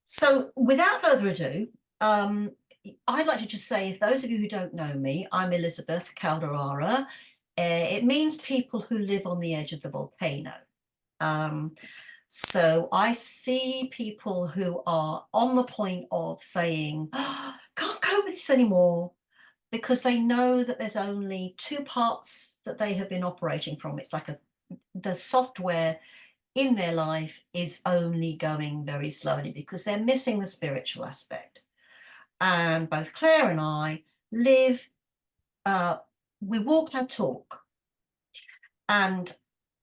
So without further ado, I'd like to just say, if those of you who don't know me, I'm Elizabeth Calderara. It means people who live on the edge of the volcano. Um, so I see people who are on the point of saying, "Oh, can't cope with this anymore," because they know that there's only two parts that they have been operating from. It's like the software in their life is only going very slowly because they're missing the spiritual aspect. And both Claire and I live, we walk our talk. And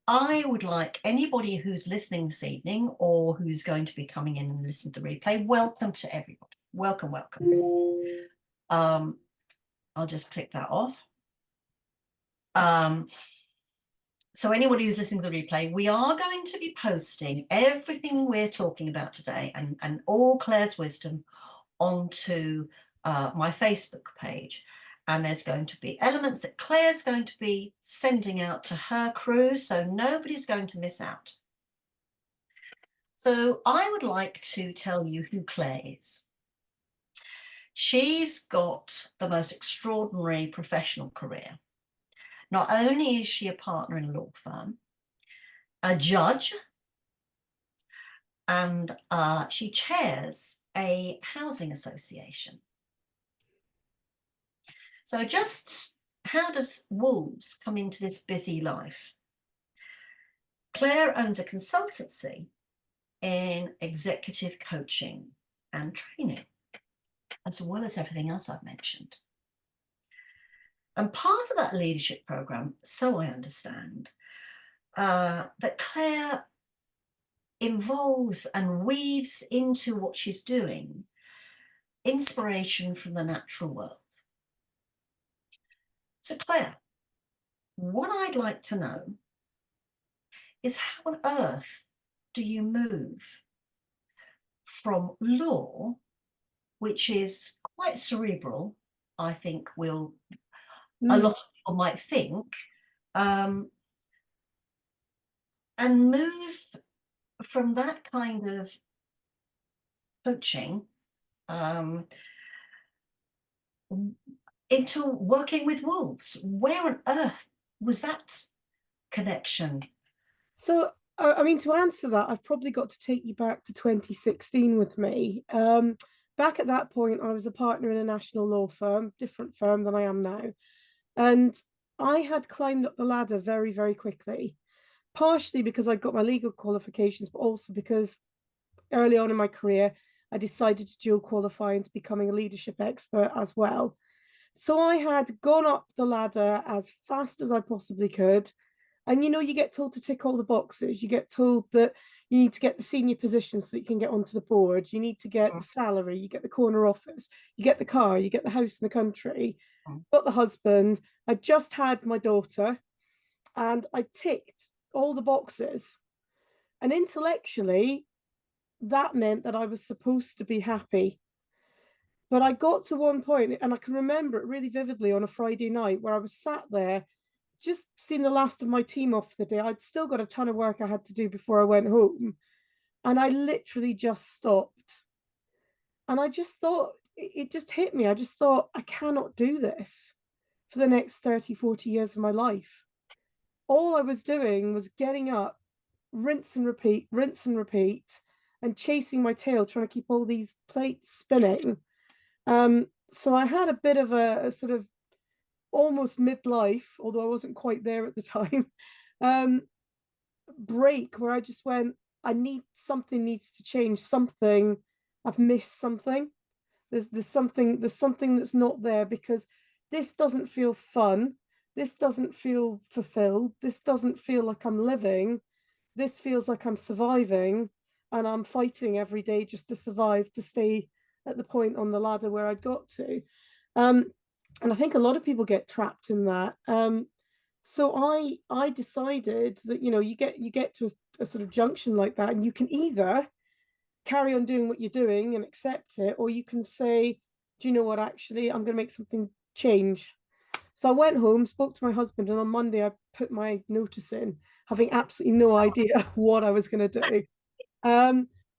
I would like anybody who's listening this evening or who's going to be coming in and listen to the replay, welcome to everybody. Welcome, welcome. I'll just click that off. So anybody who's listening to the replay, we are going to be posting everything we're talking about today and all Claire's wisdom onto my Facebook page. And there's going to be elements that Claire's going to be sending out to her crew, so nobody's going to miss out. So I would like to tell you who Claire is. She's got the most extraordinary professional career. Not only is she a partner in a law firm, a judge, and she chairs a housing association. So just how does wolves come into this busy life? Claire owns a consultancy in executive coaching and training, as well as everything else I've mentioned. And part of that leadership program, so I understand, that Claire involves and weaves into what she's doing inspiration from the natural world. So Claire, what I'd like to know is how on earth do you move from law, which is quite cerebral, I think a lot of people might think, and move from that kind of coaching into working with wolves? Where on earth was that connection? So, I mean, to answer that, I've probably got to take you back to 2016 with me. Back at that point, I was a partner in a national law firm, different firm than I am now. And I had climbed up the ladder very, very quickly, partially because I got my legal qualifications, but also because early on in my career, I decided to dual qualify into becoming a leadership expert as well. So I had gone up the ladder as fast as I possibly could. And you get told to tick all the boxes. You get told that you need to get the senior position so that you can get onto the board. You need to get the salary, you get the corner office, you get the car, you get the house in the country, got the husband. I just had my daughter and I ticked all the boxes. And intellectually, that meant that I was supposed to be happy. But I got to one point, and I can remember it really vividly on a Friday night where I was sat there, just seeing the last of my team off for the day. I'd still got a ton of work I had to do before I went home. And I literally just stopped. And I just thought, it just hit me. I just thought, I cannot do this for the next 30, 40 years of my life. All I was doing was getting up, rinse and repeat, and chasing my tail, trying to keep all these plates spinning. So I had a bit of a sort of almost midlife, although I wasn't quite there at the time, break where I just went, something needs to change. Something, I've missed something. There's something that's not there, because this doesn't feel fun. This doesn't feel fulfilled. This doesn't feel like I'm living. This feels like I'm surviving, and I'm fighting every day just to survive, to stay at the point on the ladder where I'd got to. And I think a lot of people get trapped in that. So I decided that you get to a sort of junction like that, and you can either carry on doing what you're doing and accept it, or you can say, do you know what, actually I'm going to make something change. So I went home, spoke to my husband, and on Monday I put my notice in, having absolutely no idea what I was going to do.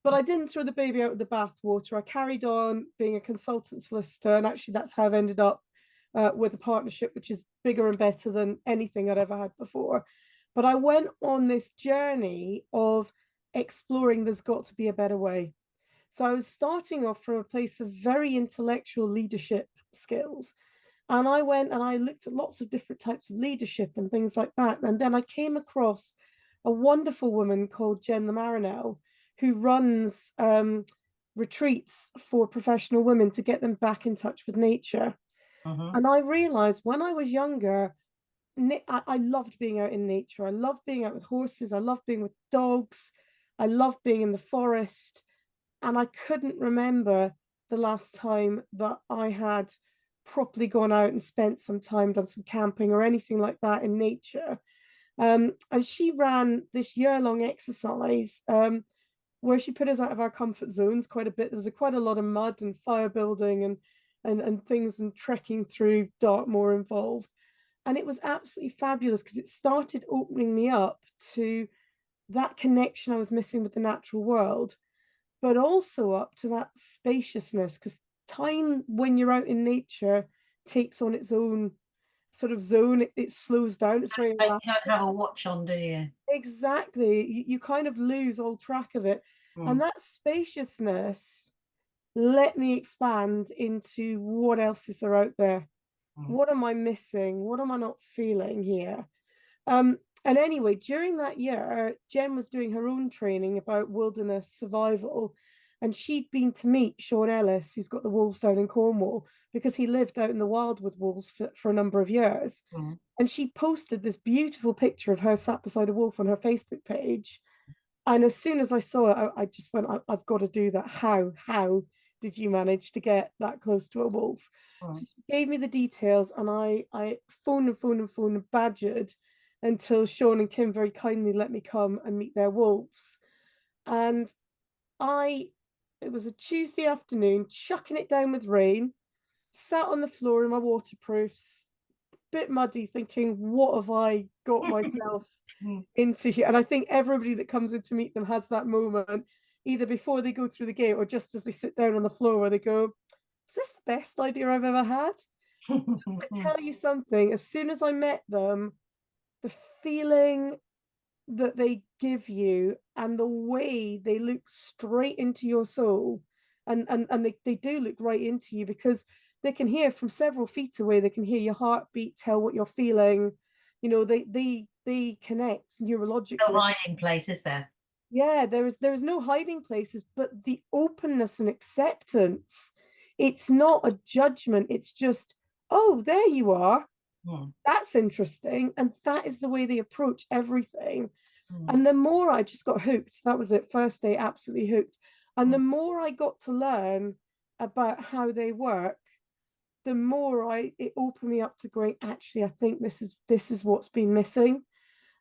But I didn't throw the baby out with the bathwater. I carried on being a consultant solicitor, and actually that's how I've ended up with a partnership which is bigger and better than anything I'd ever had before. But I went on this journey of exploring there's got to be a better way. So I was starting off from a place of very intellectual leadership skills. And I went and I looked at lots of different types of leadership and things like that. And then I came across a wonderful woman called Jen the Marinelle, who runs retreats for professional women to get them back in touch with nature. Mhm. And I realized when I was younger, I loved being out in nature. I loved being out with horses. I loved being with dogs. I loved being in the forest. And I couldn't remember the last time that I had properly gone out and spent some time, done some camping or anything like that in nature. And she ran this year-long exercise where she put us out of our comfort zones quite a bit. There was quite a lot of mud and fire building and things and trekking through Dartmoor involved. And it was absolutely fabulous because it started opening me up to that connection I was missing with the natural world, but also up to that spaciousness, because time when you're out in nature takes on its own sort of zone. It slows down. It's very You elastic. don't have a watch on, do you? Exactly. You kind of lose all track of it. And Mm. that spaciousness let me expand into what else is there out there? Mm. What am I missing? What am I not feeling here? And anyway, during that year, Jen was doing her own training about wilderness survival. And she'd been to meet Sean Ellis, who's got the wolves down in Cornwall, because he lived out in the wild with wolves for a number of years. Mm. And she posted this beautiful picture of her sat beside a wolf on her Facebook page. And as soon as I saw it, I just went, I've got to do that. How did you manage to get that close to a wolf? So Mm. she gave me the details, and I phoned and badgered until Sean and Kim very kindly let me come and meet their wolves. And I, it was a Tuesday afternoon, chucking it down with rain, sat on the floor in my waterproofs, bit muddy, thinking, what have I got myself Mm. into here? And I think everybody that comes in to meet them has that moment, either before they go through the gate or just as they sit down on the floor, where they go, is this the best idea I've ever had? I tell you something, as soon as I met them, the feeling that they give you and the way they look straight into your soul, and they do look right into you, because they can hear from several feet away. They can hear your heartbeat, tell what you're feeling. You know, they connect No neurologically. hiding place, is there? Yeah, there is no hiding places, but the openness and acceptance, it's not a judgment. It's just, oh, there you are. Mm. That's interesting. And that is the way they approach everything. Mm. And the more I just got hooked, that was it, first day, absolutely hooked. And the Mm. more I got to learn about how they work, the more it opened me up to going, actually, I think this is what's been missing.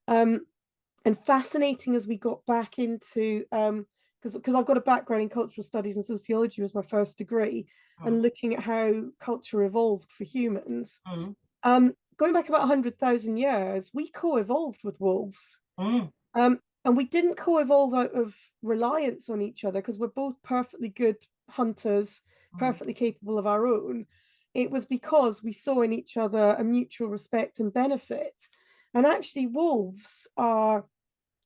And fascinating as we got back into because I've got a background in cultural studies and sociology was my first degree, and Mm. looking at how culture evolved for humans. Mm. Going back about 100,000 years, we co-evolved with wolves. Mm. And we didn't co-evolve out of reliance on each other, because we're both perfectly good hunters, Mm. perfectly capable of our own. It was because we saw in each other a mutual respect and benefit. And actually, wolves are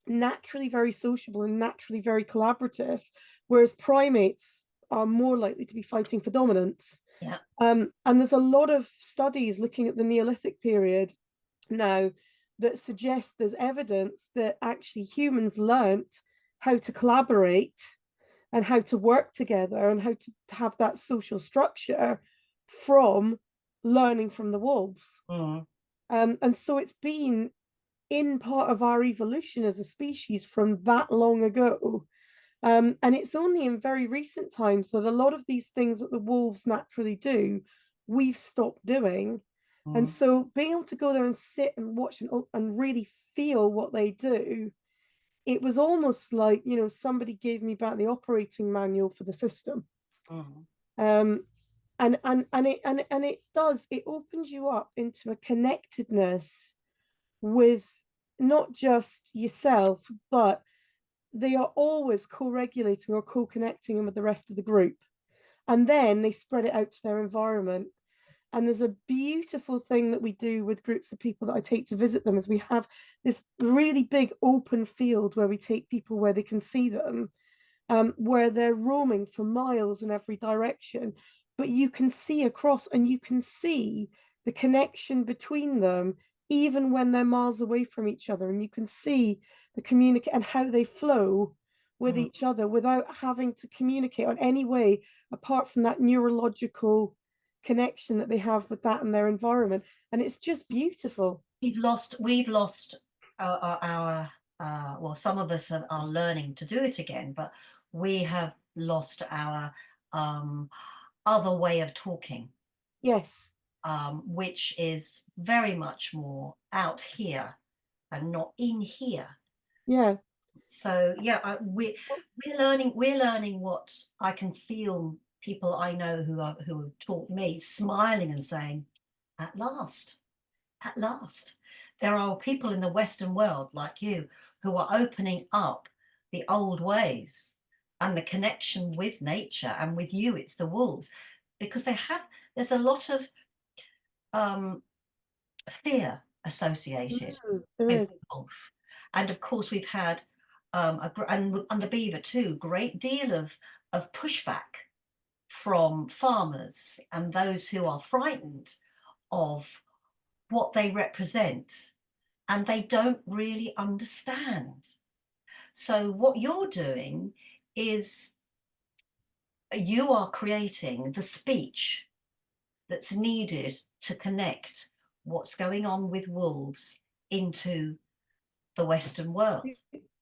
naturally very sociable and naturally very collaborative, whereas primates are more likely to be fighting for dominance. Yeah. And there's a lot of studies looking at the Neolithic period now that suggest there's evidence that actually humans learnt how to collaborate and how to work together and how to have that social structure from learning from the wolves. Mm. And so it's been in part of our evolution as a species from that long ago. And it's only in very recent times that a lot of these things that the wolves naturally do, we've stopped doing. And Mm. so being able to go there and sit and watch and really feel what they do, it was almost like, somebody gave me back the operating manual for the system. Mm. Um, and it opens you up into a connectedness with not just yourself, but they are always co-regulating or co-connecting with the rest of the group. And then they spread it out to their environment. And there's a beautiful thing that we do with groups of people that I take to visit them is we have this really big open field where we take people where they can see them, where they're roaming for miles in every direction, but you can see across and you can see the connection between them, even when they're miles away from each other. And you can see the communicate and how they flow with Mm. each other without having to communicate on any way apart from that neurological connection that they have with that and their environment. And it's just beautiful. We've lost our well, some of us are learning to do it again, but we have lost our um, other way of talking, Yes. which is very much more out here and not in here. Yeah. So yeah, we're learning what I can feel people I know who have taught me smiling and saying, at last. At last, there are people in the Western world like you who are opening up the old ways and the connection with nature, and with you, it's the wolves, because there's a lot of um, fear associated There with is. the wolf. And of course, we've had, and the beaver too, great deal of pushback from farmers and those who are frightened of what they represent, and they don't really understand. So what you're doing is you are creating the speech that's needed to connect what's going on with wolves into the Western world.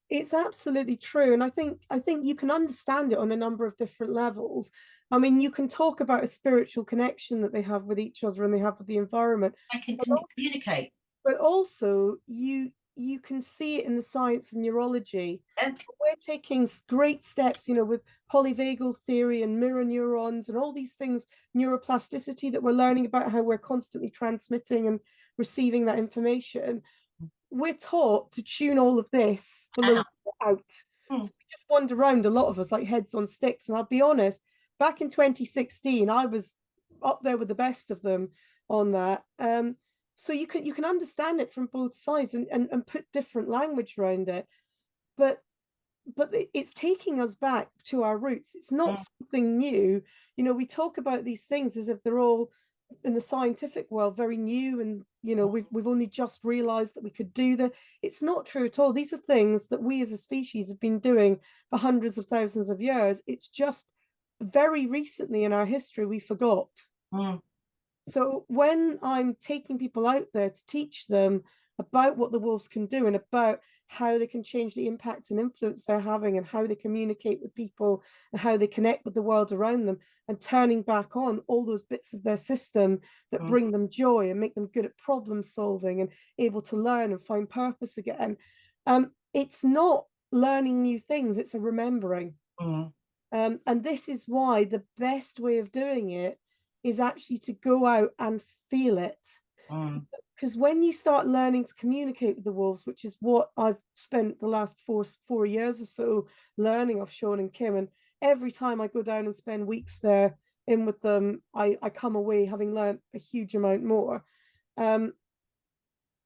It's absolutely true, and I think you can understand it on a number of different levels. I mean, you can talk about a spiritual connection that they have with each other and they have with the environment, They can but also, communicate. but also you can see it in the science of neurology. Yeah. We're taking great steps, with polyvagal theory and mirror neurons and all these things, neuroplasticity that we're learning about how we're constantly transmitting and receiving that information. We're taught to tune all of this below Ah. out. Hmm. So we just wander around, a lot of us, like heads on sticks. And I'll be honest, back in 2016, I was up there with the best of them on that. So you can understand it from both sides and put different language around it. But it's taking us back to our roots. It's not Mm. something new. We talk about these things as if they're all in the scientific world very new, and we've only just realized that we could do that. It's not true at all. These are things that we as a species have been doing for hundreds of thousands of years. It's just very recently in our history we forgot. Mm. So when I'm taking people out there to teach them about what the wolves can do and about how they can change the impact and influence they're having and how they communicate with people and how they connect with the world around them, and turning back on all those bits of their system that Mm. bring them joy and make them good at problem solving and able to learn and find purpose again. It's not learning new things, it's a remembering. Mm. And this is why the best way of doing it is actually to go out and feel it. Mm. Because when you start learning to communicate with the wolves, which is what I've spent the last four years or so learning off Sean and Kim, and every time I go down and spend weeks there in with them, I come away having learned a huge amount more. Um,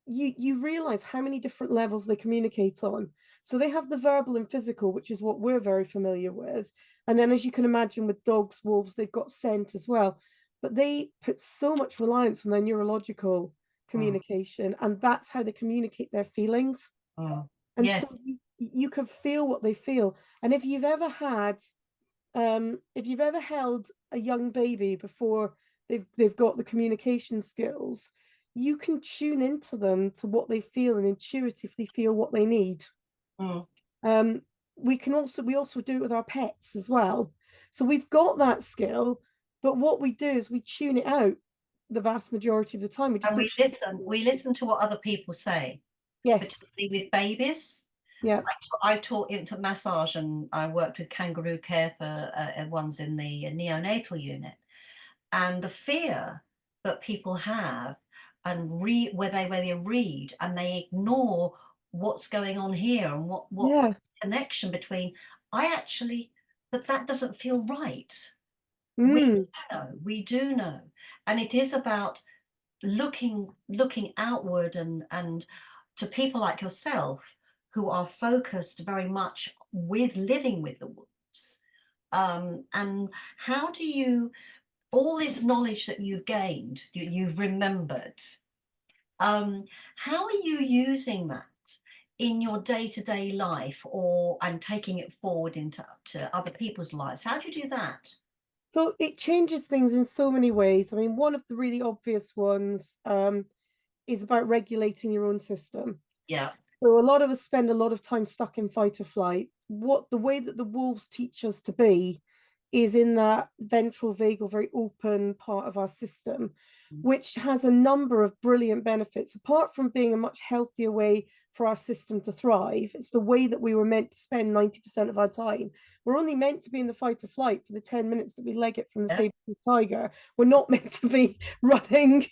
you realize how many different levels they communicate on. So they have the verbal and physical, which is what we're very familiar with. And then, as you can imagine, with dogs, wolves, they've got scent as well. But they put so much reliance on their neurological Mm. communication, and that's how they communicate their feelings. Mm. And so Yes. you can feel what they feel. And if you've ever held a young baby before they've got the communication skills, you can tune into them to what they feel and intuitively feel what they need. Mm. Um, we also do it with our pets as well. So we've got that skill, but what we do is we tune it out the vast majority of the time. We just And don't. we listen to what other people say, Yes. particularly with babies. Yeah. I taught infant massage, and I worked with kangaroo care for ones in the neonatal unit. And the fear that people have, and where they read and they ignore what's going on here and what's Yeah. the connection between, I actually, that doesn't feel right. We Mm. do know, we do know. And it is about looking outward and to people like yourself who are focused very much with living with the wolves. And how do you, all this knowledge that you've gained, you've remembered, um, how are you using that in your day-to-day life, or and taking it forward into to other people's lives? How do you do that? So it changes things in so many ways. I mean, one of the really obvious ones is about regulating your own system. Yeah, So a lot of us spend a lot of time stuck in fight or flight. What the way that the wolves teach us to be is in that ventral vagal, very open part of our system, mm, which has a number of brilliant benefits. Apart from being a much healthier way for our system to thrive, it's the way that we were meant to spend 90% of our time. We're only meant to be in the fight or flight for the 10 minutes that we leg it from the yeah, saber tiger. We're not meant to be running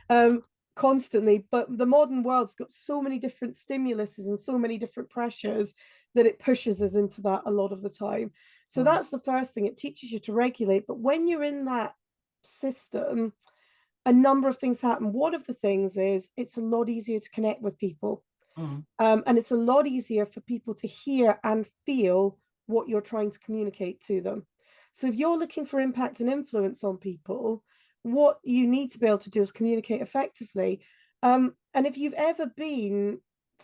um, constantly, but the modern world's got so many different stimuluses and so many different pressures that it pushes us into that a lot of the time. So mm, that's the first thing. It teaches you to regulate. But when you're in that system, a number of things happen. One of the things is it's a lot easier to connect with people. mm, And it's a lot easier for people to hear and feel what you're trying to communicate to them. So if you're looking for impact and influence on people, what you need to be able to do is communicate effectively. And if you've ever been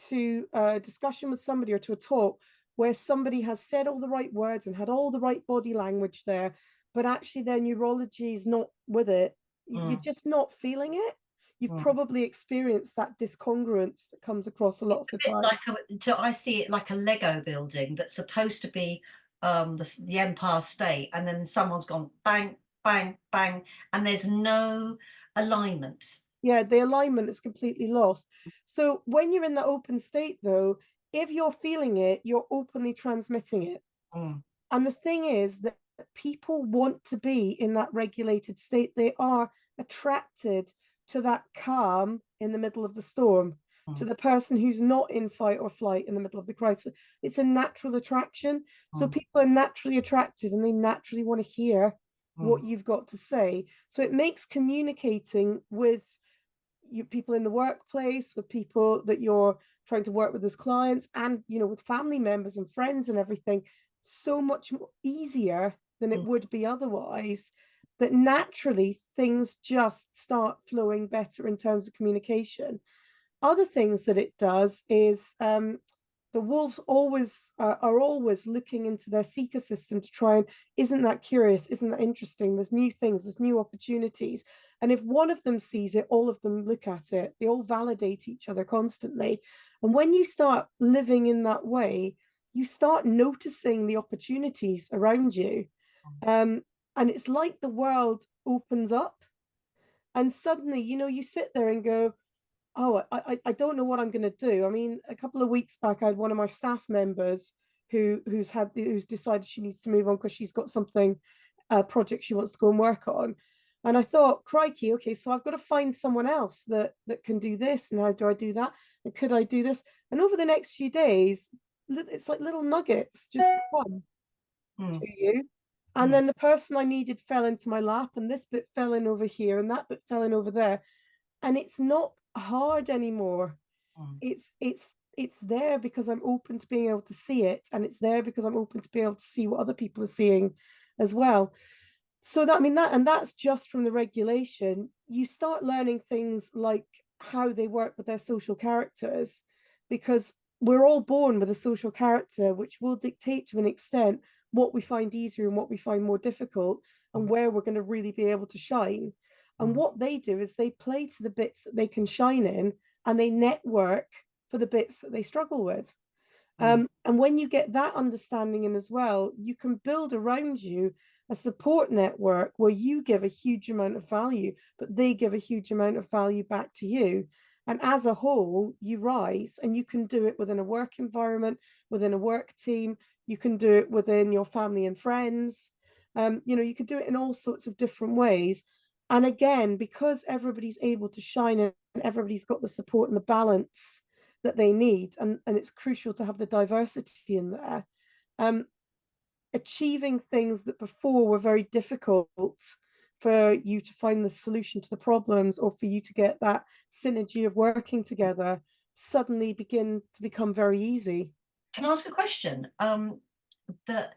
to a discussion with somebody or to a talk where somebody has said all the right words and had all the right body language there, but actually their neurology is not with it, you're mm. just not feeling it. You've Mm. probably experienced that discongruence that comes across a lot of the Bit time. like I see it like a Lego building that's supposed to be the Empire State, and then someone's gone bang, bang, bang, and there's no alignment. Yeah, the alignment is completely lost. So when you're in the open state, though, if you're feeling it, you're openly transmitting it. Mm, And the thing is that people want to be in that regulated state. They are attracted to that calm in the middle of the storm, to mm, the person who's not in fight or flight in the middle of the crisis. It's a natural attraction. So mm, people are naturally attracted and they naturally want to hear mm, what you've got to say. So it makes communicating with you people in the workplace, with people that you're trying to work with as clients, and with family members and friends and everything, so much more easier than it mm, would be otherwise, that naturally things just start flowing better in terms of communication. Other things that it does is the wolves always are always looking into their seeker system to try and, isn't that curious, isn't that interesting, there's new things, there's new opportunities. And if one of them sees it, all of them look at it, they all validate each other constantly. And when you start living in that way, you start noticing the opportunities around you. um, and it's like the world opens up, and suddenly you sit there and go, oh, I don't know what I'm going to do. I mean, a couple of weeks back, I had one of my staff members who's decided she needs to move on because she's got something, a project she wants to go and work on. And I thought, crikey, okay, so I've got to find someone else that can do this. And how do I do that? And could I do this? And over the next few days, it's like little nuggets just come mm, to you. And mm, then the person I needed fell into my lap, and this bit fell in over here, and that bit fell in over there. And it's not hard anymore. mm, It's there because I'm open to being able to see it, and it's there because I'm open to be able to see what other people are seeing as well. So that, I mean, that's just from the regulation. You start learning things like how they work with their social characters, because we're all born with a social character which will dictate to an extent what we find easier and what we find more difficult, and mm, where we're going to really be able to shine. And mm, what they do is they play to the bits that they can shine in, and they network for the bits that they struggle with. mm, And when you get that understanding in as well, you can build around you a support network where you give a huge amount of value, but they give a huge amount of value back to you. And as a whole, you rise, and you can do it within a work environment, within a work team. You can do it within your family and friends. You can do it in all sorts of different ways. And again, because everybody's able to shine and everybody's got the support and the balance that they need, and it's crucial to have the diversity in there. Um, Achieving things that before were very difficult for you to find the solution to the problems, or for you to get that synergy of working together, suddenly begin to become very easy. Can I ask a question? That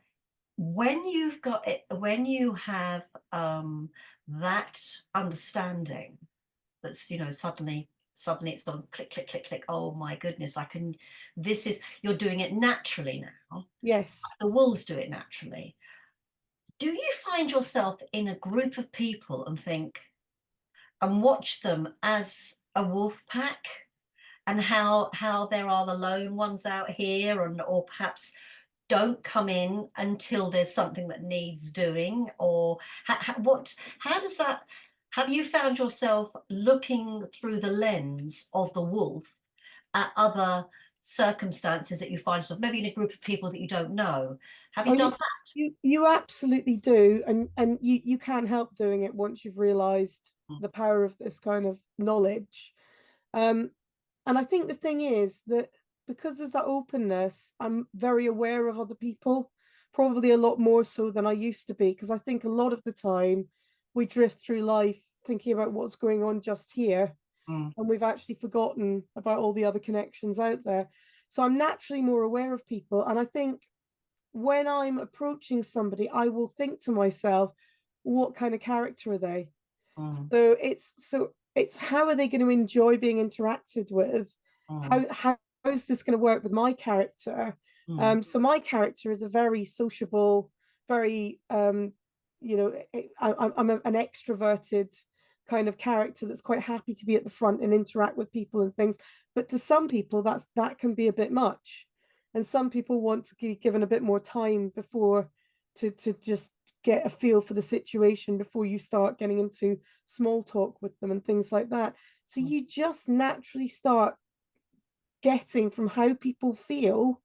when you've got it, when you have that understanding, that's, you know, suddenly it's gone click, click, click, click. Oh my goodness, I can, this is, you're doing it naturally now. Yes. The wolves do it naturally. Do you find yourself in a group of people and think, and watch them as a wolf pack, and how there are the lone ones out here, and or perhaps don't come in until there's something that needs doing, or how does that, have you found yourself looking through the lens of the wolf at other circumstances that you find yourself maybe in a group of people that you don't know? Have Oh, you done that? you absolutely do, and you can't help doing it once you've realized Mm, the power of this kind of knowledge. Um, and I think the thing is that because there's that openness, I'm very aware of other people, probably a lot more so than I used to be, because I think a lot of the time we drift through life thinking about what's going on just here, mm, and we've actually forgotten about all the other connections out there. So I'm naturally more aware of people, and I think when I'm approaching somebody, I will think to myself, what kind of character are they? mm, So it's how are they going to enjoy being interacted with? mm, How is this going to work with my character? mm, So my character is a very sociable, very I'm an extroverted kind of character that's quite happy to be at the front and interact with people and things. But to some people, that can be a bit much, and some people want to be given a bit more time before to just get a feel for the situation before you start getting into small talk with them and things like that. So mm, you just naturally start getting from how people feel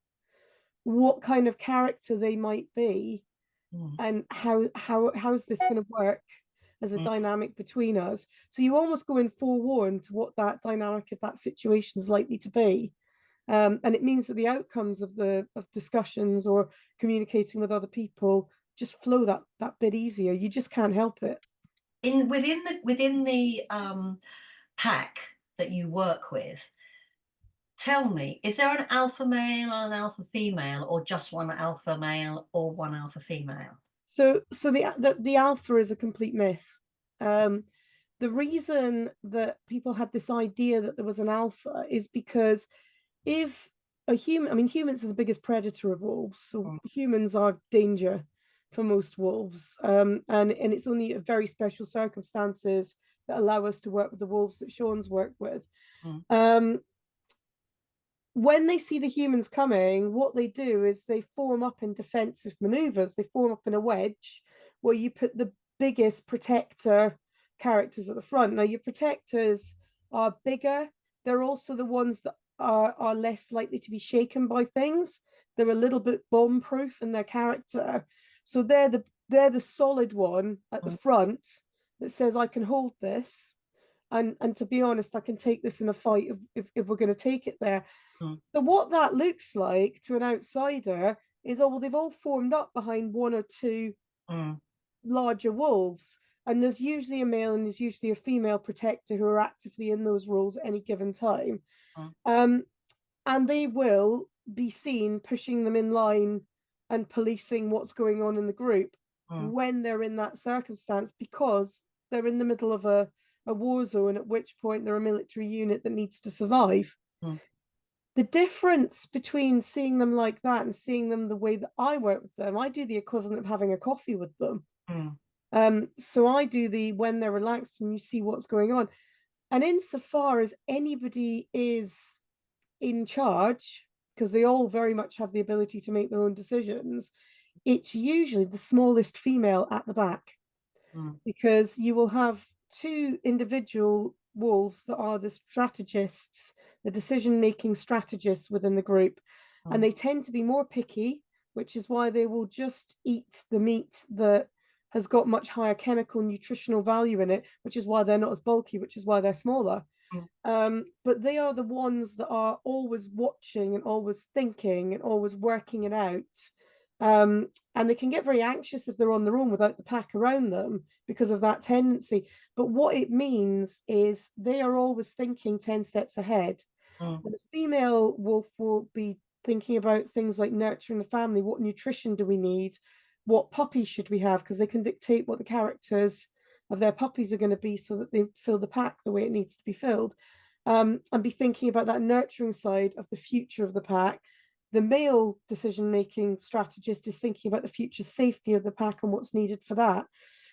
what kind of character they might be, mm, and how is this going to work as a mm. dynamic between us. So you almost go in forewarned to what that dynamic of that situation is likely to be. And it means that the outcomes of the of discussions or communicating with other people just flow that bit easier. You just can't help it. In within the pack that you work with, tell me, is there an alpha male and an alpha female, or just one alpha male or one alpha female? So the alpha is a complete myth. Um, the reason that people had this idea that there was an alpha is because if a human, I mean, humans are the biggest predator of wolves, so Mm, humans are danger for most wolves, and it's only very special circumstances that allow us to work with the wolves that Sean's worked with. mm, Um, when they see the humans coming, what they do is they form up in defensive maneuvers. They form up in a wedge where you put the biggest protector characters at the front. Now, your protectors are bigger. They're also the ones that are less likely to be shaken by things. They're a little bit bomb proof in their character. So they're the solid one at the mm, front that says, I can hold this. And to be honest, I can take this in a fight if we're going to take it there. mm, So what that looks like to an outsider is, oh, well, they've all formed up behind one or two mm, larger wolves. And there's usually a male and there's usually a female protector who are actively in those roles at any given time. mm, Um, and they will be seen pushing them in line and policing what's going on in the group mm, when they're in that circumstance, because they're in the middle of a war zone, at which point they're a military unit that needs to survive. mm, The difference between seeing them like that and seeing them the way that I work with them, I do the equivalent of having a coffee with them. mm, So I do the when they're relaxed and you see what's going on. And insofar as anybody is in charge, because they all very much have the ability to make their own decisions, it's usually the smallest female at the back, mm, because you will have two individual wolves that are the strategists, the decision making strategists within the group. And mm, they tend to be more picky, which is why they will just eat the meat that has got much higher chemical nutritional value in it, which is why they're not as bulky, which is why they're smaller. Mm. But they are the ones that are always watching and always thinking and always working it out. And they can get very anxious if they're on their own without the pack around them because of that tendency. But what it means is they are always thinking 10 steps ahead. Mm. And the female wolf will be thinking about things like nurturing the family. What nutrition do we need? What puppies should we have? Because they can dictate what the characters of their puppies are going to be so that they fill the pack the way it needs to be filled. And be thinking about that nurturing side of the future of the pack. The male decision-making strategist is thinking about the future safety of the pack and what's needed for that.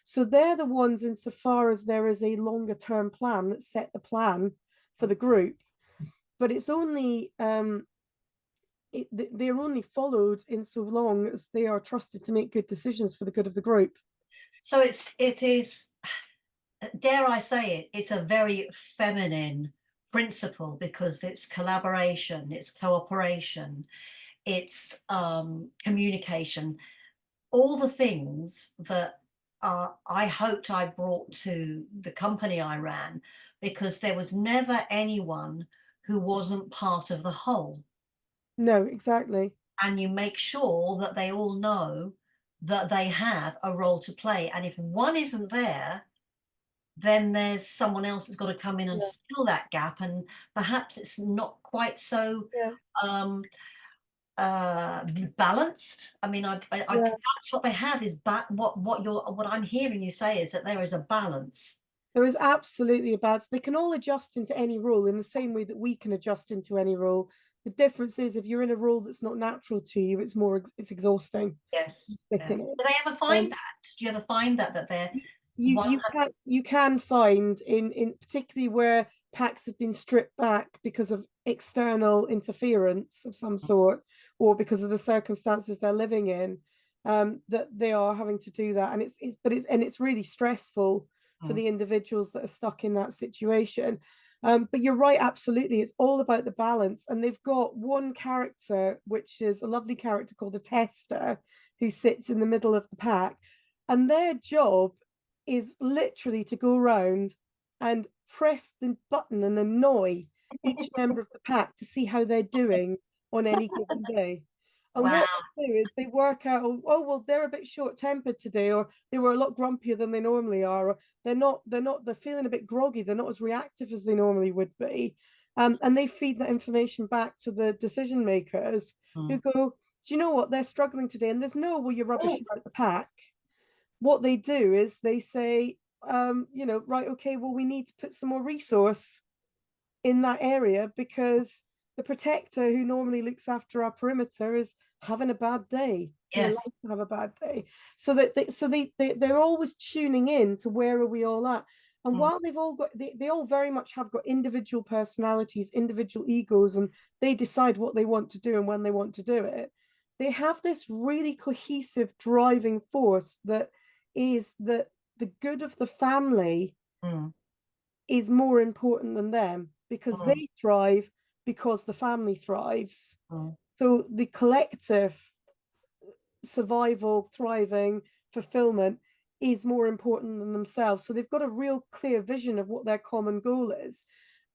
So they're the ones, insofar as there is a longer term plan, that set the plan for the group. But it's only they're only followed in so long as they are trusted to make good decisions for the good of the group. So it is, dare I say it, it's a very feminine principle because it's collaboration, it's cooperation, it's communication, all the things that I hoped I brought to the company I ran, because there was never anyone who wasn't part of the whole. No, exactly. And you make sure that they all know that they have a role to play. And if one isn't there, then there's someone else that's got to come in and Yeah, fill that gap. And perhaps it's not quite so yeah, um, balanced. I mean, yeah. that's what they have is what I'm hearing you say is that there is a balance. There is absolutely a balance. They can all adjust into any role in the same way that we can adjust into any role. The difference is if you're in a role that's not natural to you, it's exhausting. Yes. Stick Yeah. in it. Do they ever find Um, that? Do you ever find that they're you one you can has you can find in particularly where packs have been stripped back because of external interference of some sort or because of the circumstances they're living in, that they are having to do that, and it's really stressful for mm, the individuals that are stuck in that situation. But you're right, absolutely, it's all about the balance, and they've got one character which is a lovely character called the tester, who sits in the middle of the pack, and their job is literally to go around and press the button and annoy each member of the pack to see how they're doing on any given day. And wow. what they do is they work out, oh, well, they're a bit short-tempered today, or they were a lot grumpier than they normally are, or they're feeling a bit groggy, they're not as reactive as they normally would be. And they feed that information back to the decision makers who Mm. go, do you know what, they're struggling today, and there's no, well, you're rubbish Oh, about the pack. What they do is they say, right, okay, well, we need to put some more resource in that area because the protector who normally looks after our perimeter is having a bad day. They're allowed yes. to have a bad day. They're always tuning in to where are we all at. And Mm. while they all very much have got individual personalities, individual egos, and they decide what they want to do and when they want to do it, they have this really cohesive driving force that is that the good of the family Mm. is more important than them because Mm. they thrive because the family thrives. Mm. So the collective survival, thriving, fulfillment is more important than themselves. So they've got a real clear vision of what their common goal is.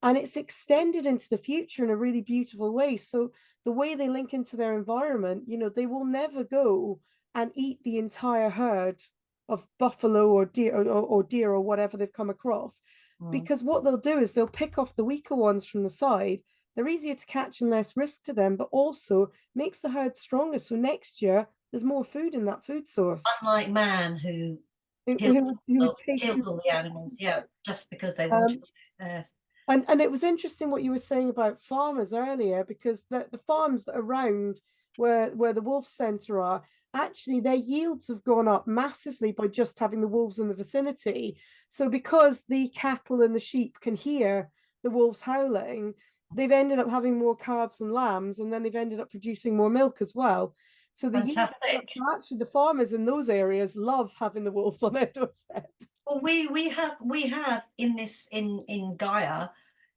And it's extended into the future in a really beautiful way. So the way they link into their environment, they will never go and eat the entire herd of buffalo or deer or whatever they've come across. Mm. Because what they'll do is they'll pick off the weaker ones from the side. They're easier to catch and less risk to them, but also makes the herd stronger. So next year there's more food in that food source. Unlike man who Who, killed who would take killed all the animals, yeah, just because they wanted um, to. Yes. and it was interesting what you were saying about farmers earlier, because the farms that are around where the wolf centre are, actually their yields have gone up massively by just having the wolves in the vicinity. So because the cattle and the sheep can hear the wolves howling, they've ended up having more calves and lambs, and then they've ended up producing more milk as well. So the yield, Fantastic. so actually the farmers in those areas love having the wolves on their doorstep. Well, we have in this in Gaia,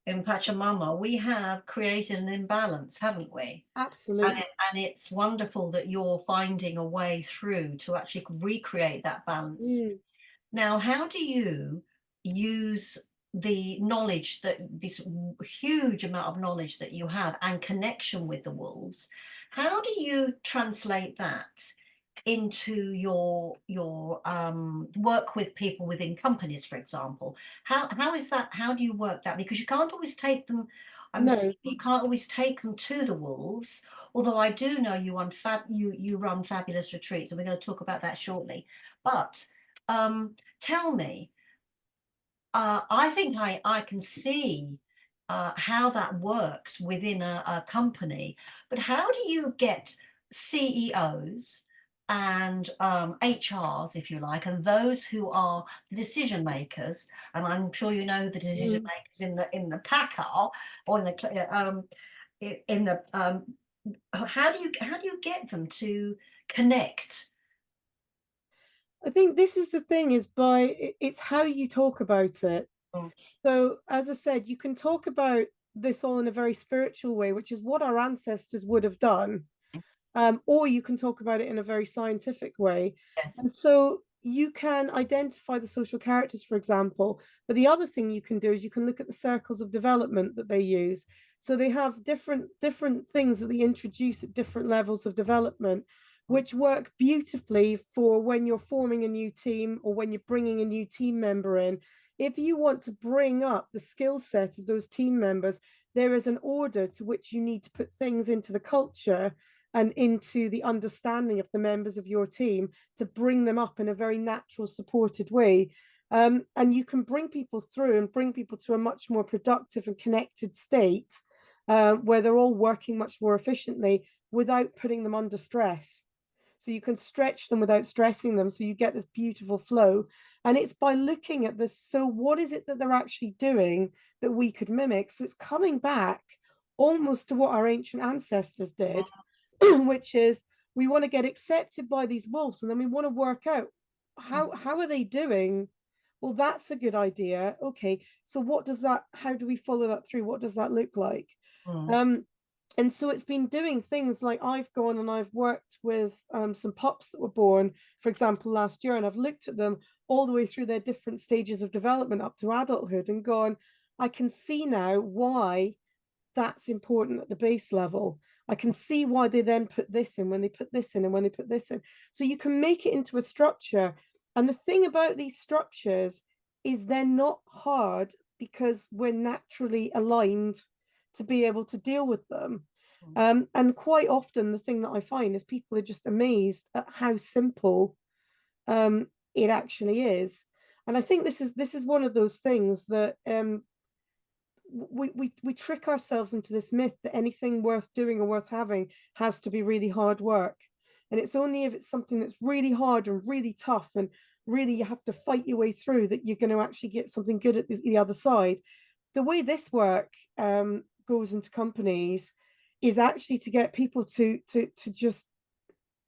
in Pachamama, we have created an imbalance, haven't we? And Absolutely. it's wonderful that you're finding a way through to actually recreate that balance. Mm. Now, how do you use the knowledge, that this huge amount of knowledge that you have and connection with the wolves, how do you translate that into your work with people within companies, for example? How is that? How do you work that? Because you can't always take them. I'm No, assuming you can't always take them to the wolves. Although I do know you run fabulous retreats, and we're going to talk about that shortly. But tell me, I think I can see how that works within a company, but how do you get CEOs and HRs, if you like, and those who are the decision makers, and I'm sure you know who the decision mm, makers in the pack are, or in the in the how do you get them to connect? I think this is the thing, is it's how you talk about it. Mm, So, as I said, you can talk about this all in a very spiritual way, which is what our ancestors would have done, or you can talk about it in a very scientific way. yes. And so you can identify the social characters, for example. But the other thing you can do is you can look at the circles of development that they use. So they have different things that they introduce at different levels of development, which work beautifully for when you're forming a new team or when you're bringing a new team member in. If you want to bring up the skill set of those team members, there is an order to which you need to put things into the culture and into the understanding of the members of your team to bring them up in a very natural, supported way. And you can bring people through and bring people to a much more productive and connected state where they're all working much more efficiently without putting them under stress. So you can stretch them without stressing them. So you get this beautiful flow. And it's by looking at this. So, what is it that they're actually doing that we could mimic? So, it's coming back almost to what our ancient ancestors did, which is we want to get accepted by these wolves, and then we want to work out how are they doing. Well, that's a good idea. Okay, so what does that, how do we follow that through? What does that look like? Mm, um and so it's been doing things like I've gone and I've worked with some pups that were born, for example, last year, and I've looked at them all the way through their different stages of development up to adulthood and gone, I can see now why that's important at the base level. I can see why they then put this in when they put this in and when they put this in. So you can make it into a structure. And the thing about these structures is they're not hard because we're naturally aligned to be able to deal with them. mm, And quite often, the thing that I find is people are just amazed at how simple it actually is. And I think this is one of those things that we trick ourselves into this myth that anything worth doing or worth having has to be really hard work. And it's only if it's something that's really hard and really tough and really you have to fight your way through that you're going to actually get something good at the other side. The way this work goes into companies is actually to get people to just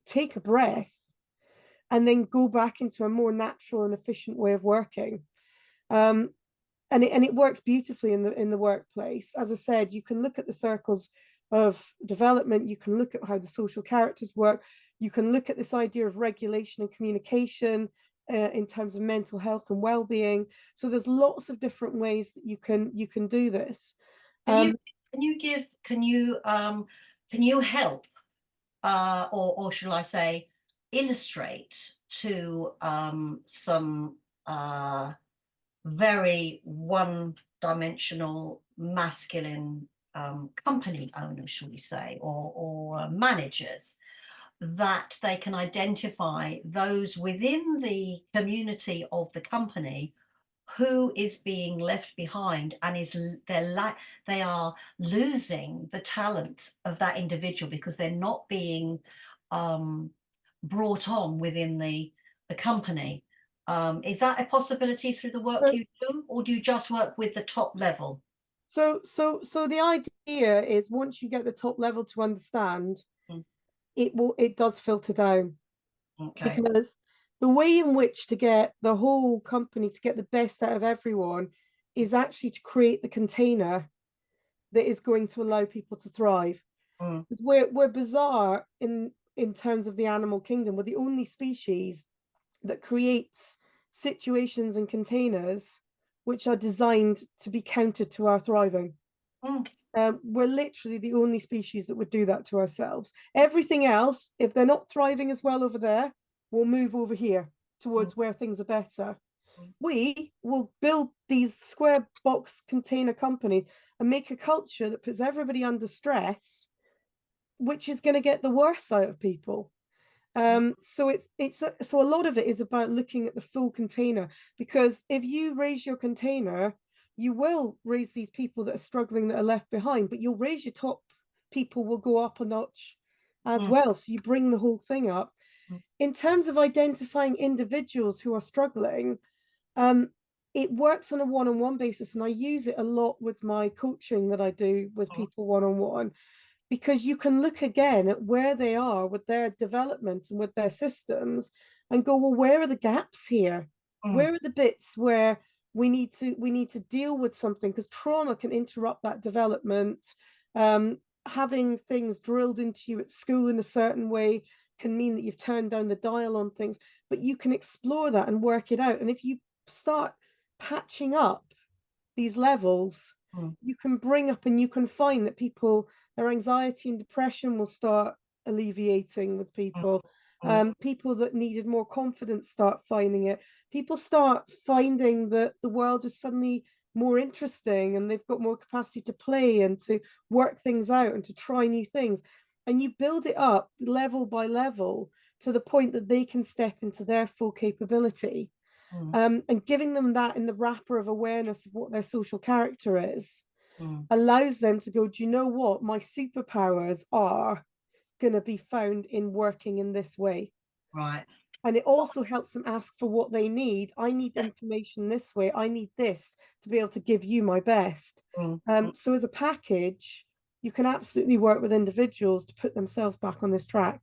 take a breath and then go back into a more natural and efficient way of working. Um, and it works beautifully in the workplace. As I said, you can look at the circles of development, you can look at how the social characters work, you can look at this idea of regulation and communication in terms of mental health and well-being. So there's lots of different ways that you can do this. Can you Um, can you give can you help or shall I say illustrate to some very one-dimensional masculine company owners, shall we say, or managers, that they can identify those within the community of the company who is being left behind and they are losing the talent of that individual because they're not being um, brought on within the company. Is that a possibility through the work so, you do, or do you just work with the top level? so the idea is once you get the top level to understand, Mm, it does filter down. okay. Because the way in which to get the whole company to get the best out of everyone is actually to create the container that is going to allow people to thrive. Mm, Because we're bizarre in terms of the animal kingdom. We're the only species that creates situations and containers which are designed to be counter to our thriving. Mm, We're literally the only species that would do that to ourselves. Everything else, if they're not thriving as well over there, will move over here mm, towards where things are better. mm, We will build these square box container company and make a culture that puts everybody under stress, which is going to get the worst out of people. mm, So a lot of it is about looking at the full container, because if you raise your container, you will raise these people that are struggling, that are left behind, but you'll raise your top people will go up a notch as mm, well. So you bring the whole thing up. mm, In terms of identifying individuals who are struggling, um, it works on a one-on-one basis, and I use it a lot with my coaching that I do with mm, people one-on-one, because you can look again at where they are with their development and with their systems and go, well, where are the gaps here? mm, Where are the bits where we need to deal with something? Because trauma can interrupt that development. Having things drilled into you at school in a certain way can mean that you've turned down the dial on things, but you can explore that and work it out. And if you start patching up these levels, mm, you can bring up and you can find that people, their anxiety and depression will start alleviating with mm, people. mm, People that needed more confidence start finding it. People start finding that the world is suddenly more interesting, and they've got more capacity to play and to work things out and to try new things. And you build it up level by level to the point that they can step into their full capability. mm, And giving them that in the wrapper of awareness of what their social character is mm. allows them to go, do you know what? My superpowers are going to be found in working in this way. Right. And it also helps them ask for what they need. I need Yeah. information this way. I need this to be able to give you my best. Mm, mm. So as a package, you can absolutely work with individuals to put themselves back on this track.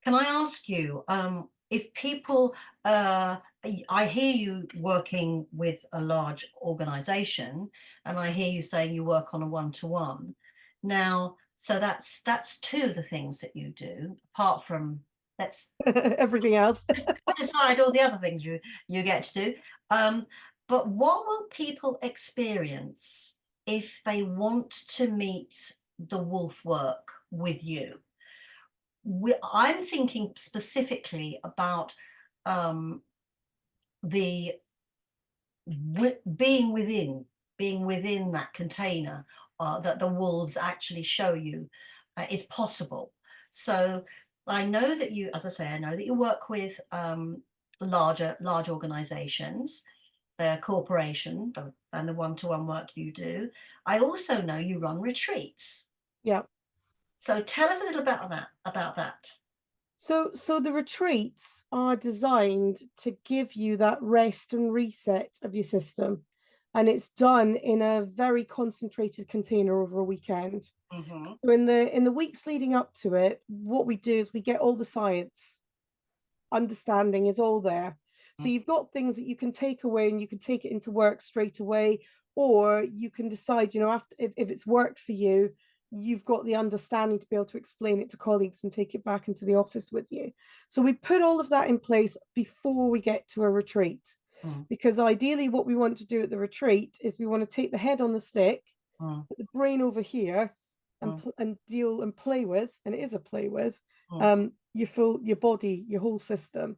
Can I ask you, if people, I hear you working with a large organization, and I hear you saying you work on a one-to-one. Now, so that's two of the things that you do, apart from, let's Everything else. put aside all the other things you get to do. Um, but what will people experience if they want to meet the wolf work with you? I'm thinking specifically about um, the being within that container that the wolves actually show you is possible. So I know that you, as I say, I know that you work with large organizations, the corporation, and the one-to-one work you do. I also know you run retreats. Yeah. So tell us a little bit about that. So the retreats are designed to give you that rest and reset of your system. And it's done in a very concentrated container over a weekend. Hmm. So in the weeks leading up to it, what we do is we get all the science, understanding is all there. So you've got things that you can take away and you can take it into work straight away, or you can decide, after if it's worked for you, you've got the understanding to be able to explain it to colleagues and take it back into the office with you. So we put all of that in place before we get to a retreat, Mm, because ideally what we want to do at the retreat is we want to take the head on the stick, mm, put the brain over here, and mm, and deal and play with, and it is a play with, mm, your body, your whole system,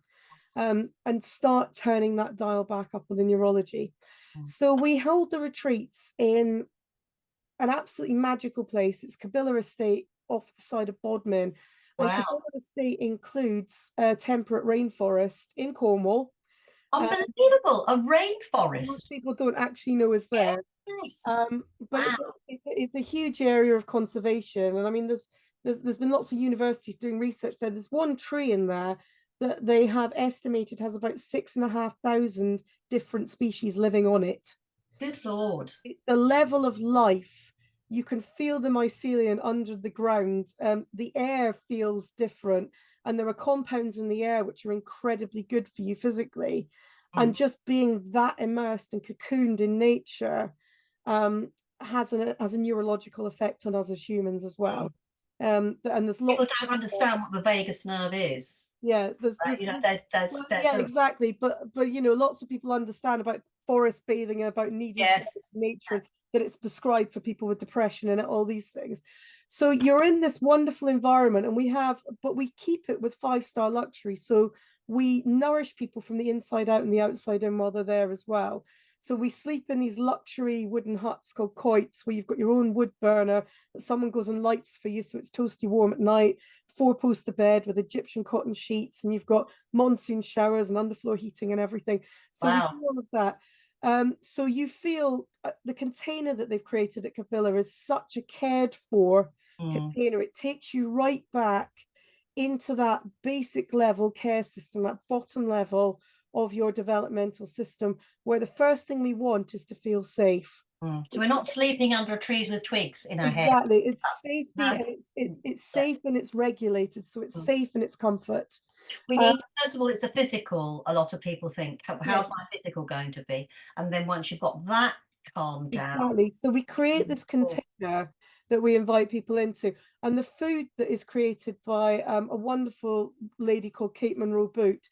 and start turning that dial back up with the neurology. mm. So we hold the retreats in an absolutely magical place. It's Cabilla Estate off the side of Bodmin. And Wow. Cabilla Estate includes a temperate rainforest in Cornwall. Uh, Unbelievable. A Most rainforest. people don't actually know is there. Yes. But Wow. it's a huge area of conservation. And I mean, there's been lots of universities doing research there. There's one tree in there that they have estimated has about 6,500 different species living on it. Good Lord. The level of life, you can feel the mycelium under the ground. The air feels different, and there are compounds in the air which are incredibly good for you physically. And Mm, just being that immersed and cocooned in nature has a neurological effect on us as humans as mm. well. And there's People lots of don't people, understand what the vagus nerve is. yeah, But, there's there's well, yeah, a exactly. But lots of people understand about forest bathing and about needing to get into Yes. nature, that it's prescribed for people with depression and all these things. So you're in this wonderful environment, and but we keep it with 5-star luxury. So we nourish people from the inside out and the outside in while they're there as well. So we sleep in these luxury wooden huts called coits, where you've got your own wood burner that someone goes and lights for you, so it's toasty warm at night. 4-poster bed with Egyptian cotton sheets, and you've got monsoon showers and underfloor heating and everything. So we Wow. do all of that. So you feel the container that they've created at Cabilla is such a cared for container. It takes you right back into that basic level care system, that bottom level of your developmental system, where the first thing we want is to feel safe. So we're not sleeping under trees with twigs in our hair. Exactly. It's safety, No. and it's safe and it's regulated. So it's Mm. safe and it's comfort. We need, first of all, it's the physical. A lot of people think, how's Yes, my physical going to be? And then once you've got that calmed down. exactly. So we create this container that we invite people into, and the food that is created by a wonderful lady called Kate Monroe Boot,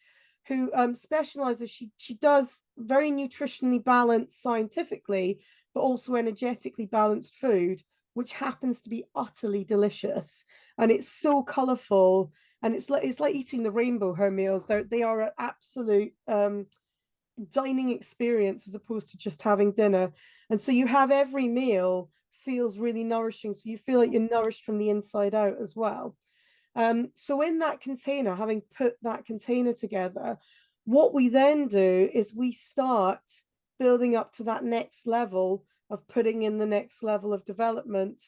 who specializes. She does very nutritionally balanced, scientifically, but also energetically balanced food, which happens to be utterly delicious, and it's so colorful, and it's like eating the rainbow. Her meals, they are an absolute dining experience as opposed to just having dinner. And so you have every meal feels really nourishing. So you feel like you're nourished from the inside out as well. So in that container, having put that container together, what we then do is we start building up to that next level of putting in the next level of development.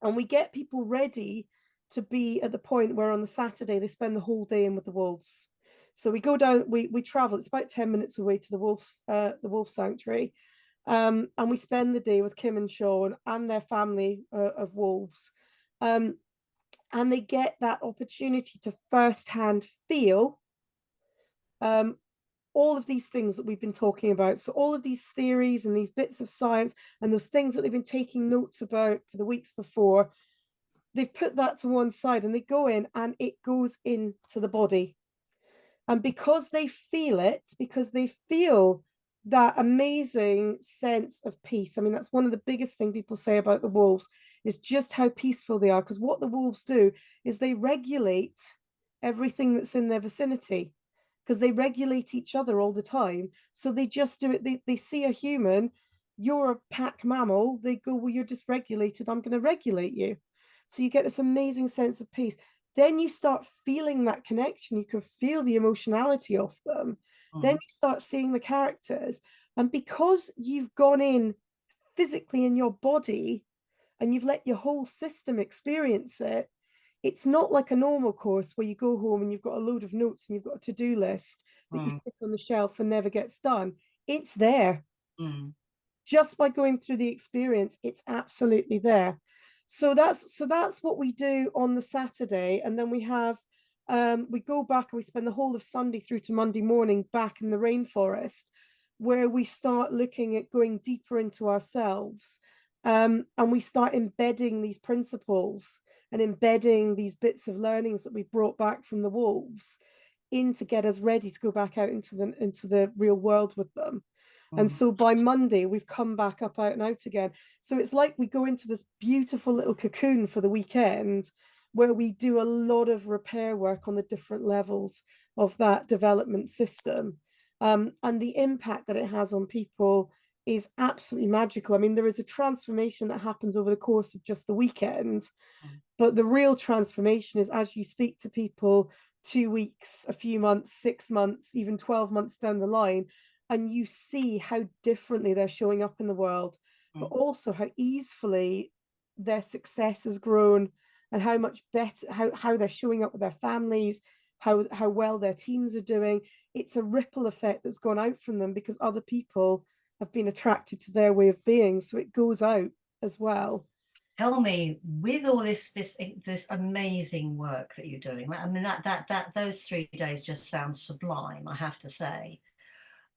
And we get people ready to be at the point where on the Saturday they spend the whole day in with the wolves. So we go down, we travel. It's about 10 minutes away to the wolf sanctuary, and we spend the day with Kim and Sean and their family of wolves, and they get that opportunity to firsthand feel all of these things that we've been talking about. So all of these theories and these bits of science and those things that they've been taking notes about for the weeks before, they've put that to one side, and they go in and it goes into the body. And because they feel it, because they feel that amazing sense of peace. I mean, that's one of the biggest things people say about the wolves, is just how peaceful they are. Because what the wolves do is they regulate everything that's in their vicinity, because they regulate each other all the time. So they just do it. They see a human, you're a pack mammal, they go, well, you're dysregulated, I'm going to regulate you. So you get this amazing sense of peace. Then you start feeling that connection. You can feel the emotionality of them. Then you start seeing the characters. And because you've gone in physically in your body and you've let your whole system experience it, it's not like a normal course where you go home and you've got a load of notes and you've got a to-do list that you stick on the shelf and never gets done. It's there. Just by going through the experience, it's absolutely there. So that's what we do on the Saturday, and then we go back and we spend the whole of Sunday through to Monday morning back in the rainforest, where we start looking at going deeper into ourselves, and we start embedding these principles and embedding these bits of learnings that we brought back from the wolves in to get us ready to go back out into the real world with them. And so by Monday, we've come back up out and out again. So it's like we go into this beautiful little cocoon for the weekend, where we do a lot of repair work on the different levels of that development system. And the impact that it has on people is absolutely magical. I mean, there is a transformation that happens over the course of just the weekend, but the real transformation is as you speak to people 2 weeks, a few months, 6 months, even 12 months down the line, and you see how differently they're showing up in the world, but also how easily their success has grown, and how much better, how they're showing up with their families, how well their teams are doing. It's a ripple effect that's gone out from them because other people have been attracted to their way of being. So it goes out as well. Tell me, with all this amazing work that you're doing, I mean, that those 3 days just sound sublime, I have to say.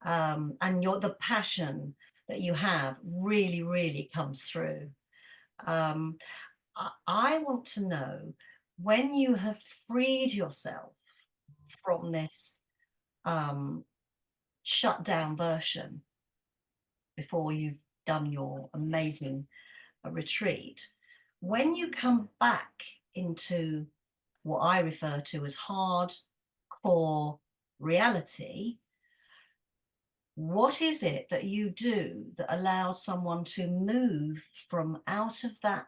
And the passion that you have really comes through. I want to know, when you have freed yourself from this shut down version, before you've done your amazing retreat. When you come back into what I refer to as hardcore reality, what is it that you do that allows someone to move from out of that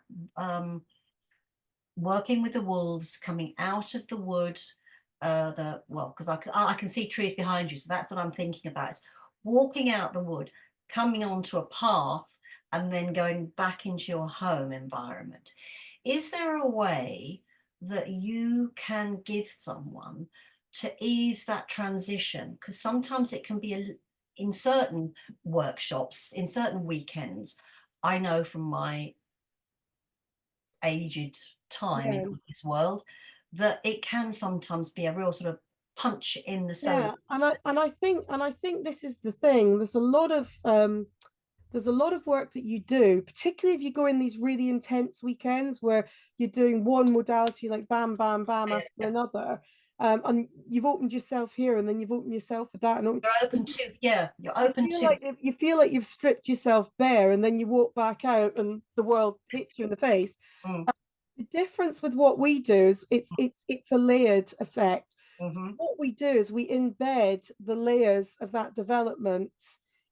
working with the wolves, coming out of the wood, because I can see trees behind you, so that's what I'm thinking about. It's walking out the wood, coming onto a path, and then going back into your home environment. Is there a way that you can give someone to ease that transition? Because sometimes it can be in certain workshops, in certain weekends. I know from my aged time in Yeah. this world that it can sometimes be a real sort of punch in the solar Yeah, and I think this is the thing. There's a lot of work that you do, particularly if you go in these really intense weekends where you're doing one modality like bam, bam, bam yeah, after yeah. another. And you've opened yourself here, and then you've opened yourself with that, and You're open to, yeah, you're open to, you feel like you've stripped yourself bare, and then you walk back out, and the world hits you in the face. mm, The difference with what we do is it's a layered effect. So mm-hmm, what we do is we embed the layers of that development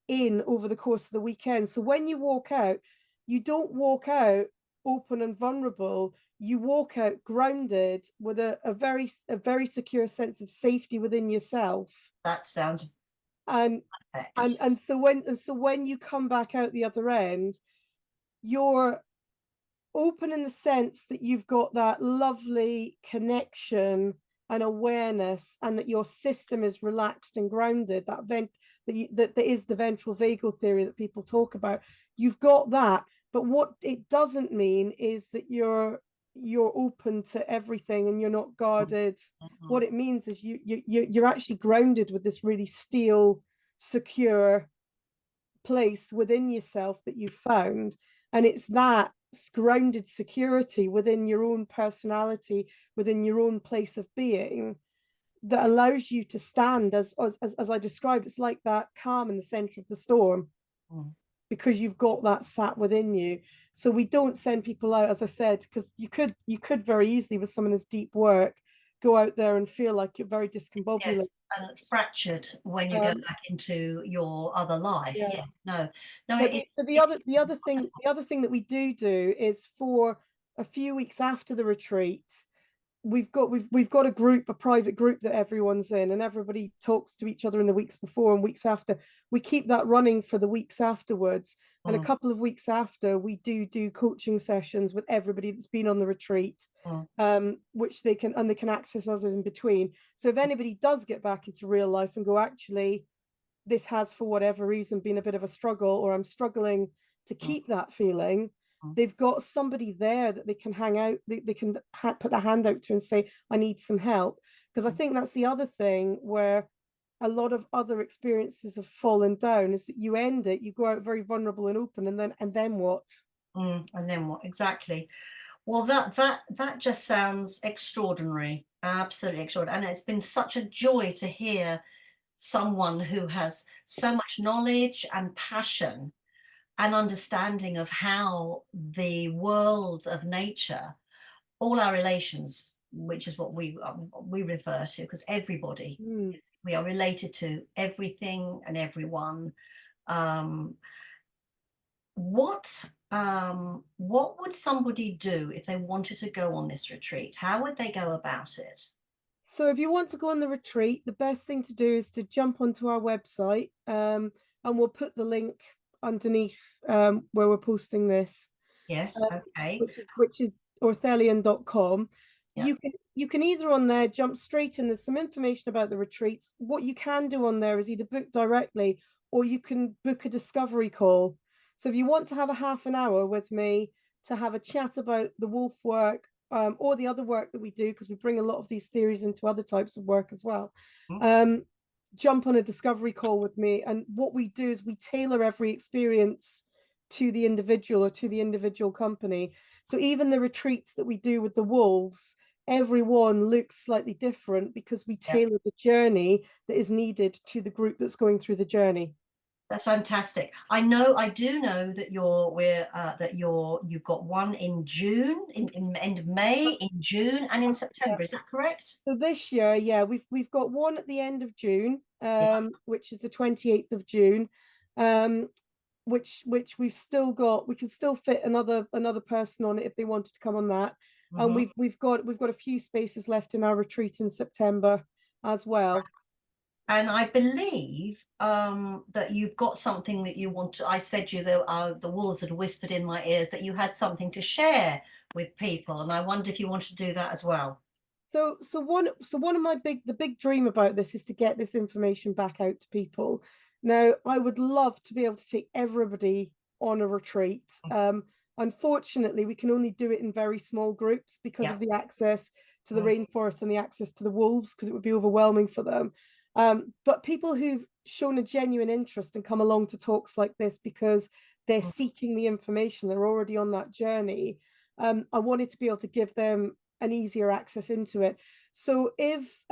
in over the course of the weekend. So when you walk out, you don't walk out open and vulnerable. You walk out grounded with a very secure sense of safety within yourself. that sounds And perfect. and so when you come back out the other end, you're open in the sense that you've got that lovely connection and awareness, and that your system is relaxed and grounded. That is the ventral vagal theory that people talk about. You've got that, but what it doesn't mean is that you're open to everything and you're not guarded. Mm-hmm, What it means is you're actually grounded with this really steel, secure place within yourself that you've found. And it's that grounded security within your own personality, within your own place of being, that allows you to stand as I described. It's like that calm in the center of the storm, mm. because you've got that sat within you. So we don't send people out, as I said, because you could very easily, with some of this deep work, go out there and feel like you're very discombobulated. Yes, and fractured when you go Um, back into your other life. yeah. Yes, no, no, But it's the other thing that we do is, for a few weeks after the retreat, we've got a private group that everyone's in, and everybody talks to each other in the weeks before and weeks after. We keep that running for the weeks afterwards, and a mm, couple of weeks after, we do coaching sessions with everybody that's been on the retreat, mm, which they can access us in between. So if anybody does get back into real life and go, actually, this has, for whatever reason, been a bit of a struggle, or I'm struggling to mm, keep that feeling, mm, they've got somebody there that they can hang out, they can put their hand out to and say, I need some help. Because I mm, think that's the other thing where a lot of other experiences have fallen down, is that you end it, you go out very vulnerable and open, and then what? and then what? Exactly. Well, that just sounds extraordinary, absolutely extraordinary, and it's been such a joy to hear someone who has so much knowledge and passion and understanding of how the world of nature, all our relations, which is what we refer to, because everybody, Mm. we are related to everything and everyone. Um, what would somebody do if they wanted to go on this retreat? How would they go about it? So if you want to go on the retreat, the best thing to do is to jump onto our website, and we'll put the link underneath, where we're posting this, Yes, uh, okay. which is orthelian.com. Yeah. You can either on there jump straight in. There's some information about the retreats. What you can do on there is either book directly, or you can book a discovery call. So if you want to have a half an hour with me to have a chat about the wolf work, or the other work that we do, because we bring a lot of these theories into other types of work as well. Mm, Um, Jump on a discovery call with me, and what we do is we tailor every experience to the individual, or to the individual company. So even the retreats that we do with the wolves, every one looks slightly different, because we yeah. tailor the journey that is needed to the group that's going through the journey. That's fantastic. I do know that you've got one in June, in end of May, in June, and in Yeah. September. Is that correct? So this year, yeah, we've got one at the end of June, Yeah. which is the 28th of June, um, which we've still got. We can still fit another person on it if they wanted to come on that. And Hmm. we've got a few spaces left in our retreat in September as well. And I believe that you've got something that you want to. I said to you the wolves had whispered in my ears that you had something to share with people, and I wonder if you want to do that as well. So one of the big dream about this is to get this information back out to people. Now, I would love to be able to take everybody on a retreat. Unfortunately, we can only do it in very small groups because Yeah. of the access to the Mm, rainforest and the access to the wolves, because it would be overwhelming for them. But people who've shown a genuine interest and come along to talks like this because they're mm, seeking the information, they're already on that journey. I wanted to be able to give them an easier access into it. So if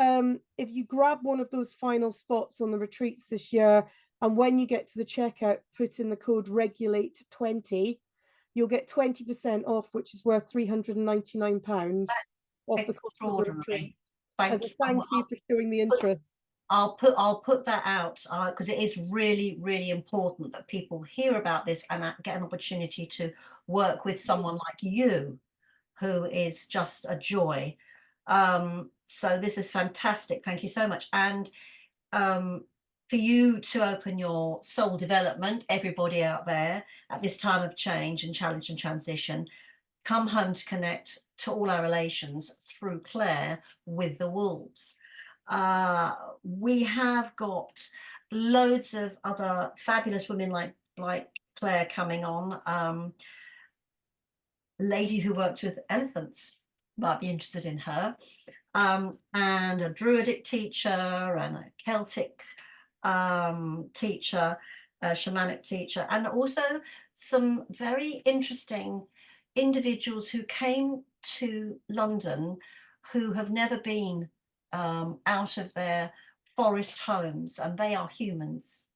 you grab one of those final spots on the retreats this year, and when you get to the checkout, put in the code regulate20, you'll get 20% off, which is worth £399 off the cost of the extraordinary. retreat, as Thank a you. thank you for showing the Put, interest. I'll put that out because it is really, really important that people hear about this and get an opportunity to work with someone like you, who is just a joy. So this is fantastic. Thank you so much. And um, for you to open your soul development, everybody out there at this time of change and challenge and transition, come home to connect to all our relations through Claire with the wolves. We have got loads of other fabulous women like Claire coming on. Lady who worked with elephants might be interested in her, and a druidic teacher and a Celtic teacher, a shamanic teacher, and also some very interesting individuals who came to London who have never been out of their forest homes, and they are humans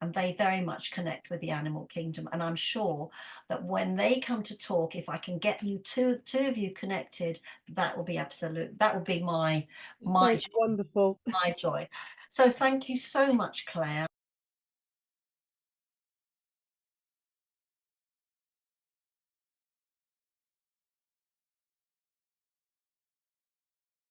and they very much connect with the animal kingdom. And I'm sure that when they come to talk, if I can get you two of you connected, that will be absolute. That will be my Sounds wonderful. my joy. So thank you so much, Claire.